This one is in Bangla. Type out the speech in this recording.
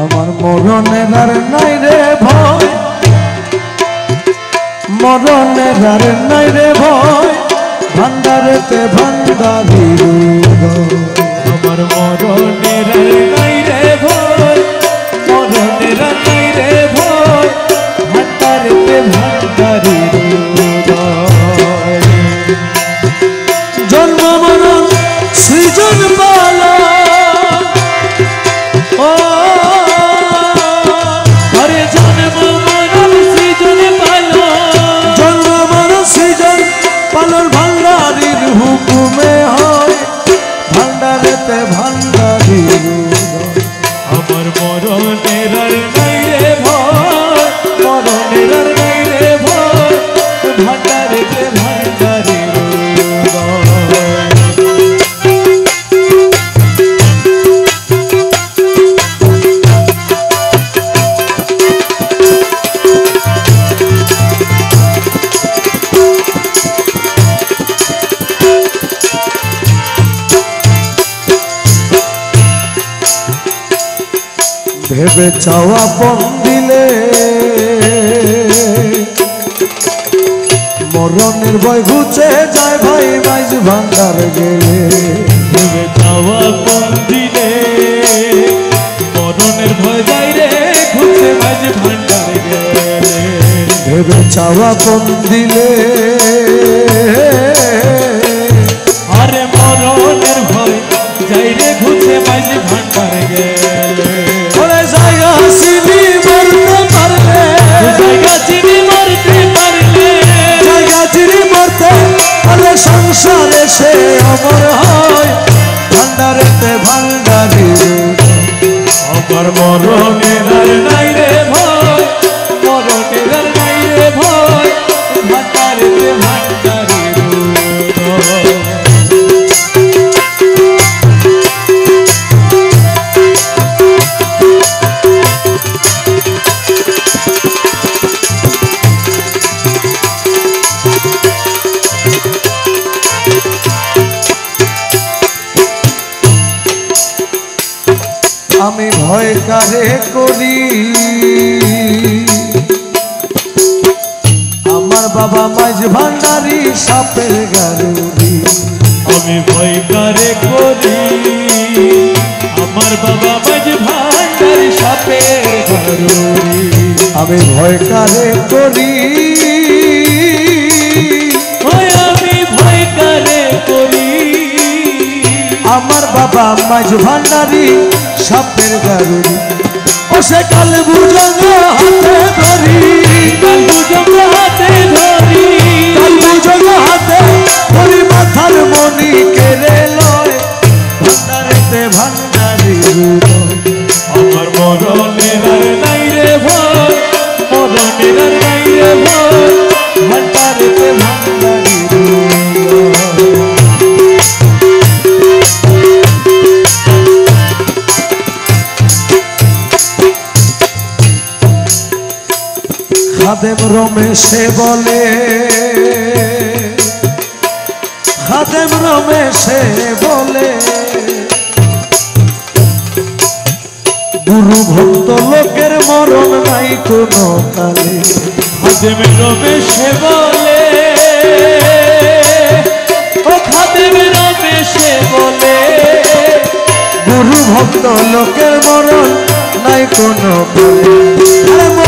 আমার মরণের আর নাই রে ভয়, মরণের আর নাই রে ভয়, ভান্ডারেতে ভান্ডারির আমার মরণের আর নাই রে ভয়, মরণের আর নাই রে ভয়, ভান্ডারেতে ভান্ডারির জন্ম মরণ সৃজন পালন ও আরে জন্ম মরণ সৃজন পালন, জন্ম মরণ সৃজন পালন ভান্ডারির হুকুমে হয়, ভান্ডারেতে ভান্ডারির আমার মরণের আর নাই রে ভয়, মরণের আর নাই রে ভয়, ভান্ডারেতে ভান্ডারির ভেবে চাওয়া পণ দিলে মরণের ভয় ঘুচে যায় ভাই মাইজ ভান্ডার গেলে, ভেবে চাওয়া পণ দিলে মরণের ভয় যায় রে ঘুচে মাঝ ভান্ডার গেলে, ভেবে চাওয়া পণ দিলে আরে মরণের ভয় যায় রে ঘুচে মাঝ ভান্ডার গেলে, ওরে জায়গা চিনি মরতে পারলে, জায়গা চিনি মরতে পারলে, জায়গা চিনি মরতে পারলে সংসারে সে অমর হয়, ভান্ডারেতে ভান্ডারির আমার মরণের আর নাই রে ভয়, মরণের আর নাই রে ভয়, ভান্ডারেতে ভান্ডারির আমি ভয় কারে করি, আমার বাবা মাঝ ভান্ডারি সাপের গারুরি, আমি ভয় কারে করি, আমার বাবা মাঝ ভান্ডার সাপের গারুরি, আমি ভয় কারে করি, ওই আমি ভয় কারে করি, আমার বাবা মাঝ ভান্ডারি সাপের গারুরি, ও সে কাল বুঝঙ্গ হাতে ধরি, কাল বুঝঙ্গ হাতে ধরি, কাল বুঝঙ্গ হাতে ধরি, মাথার মনি কেড়ে লয়, ভান্ডারেতে ভান্ডারির আমার মরণের আর নাই রে ভয়, মরণের আর নাই রে ভয়, ভান্ডারেতে ভান্ডারির খাদেম রমেশে বলে, খাদেম রমেশে বলে, গুরু ভক্ত লোকের মরণ নাই কোনো কালে, খাদেম রমেশে বলে, ও খাদেম রমেশে বলে, গুরু ভক্ত লোকের মরণ নাই কোনো কালে,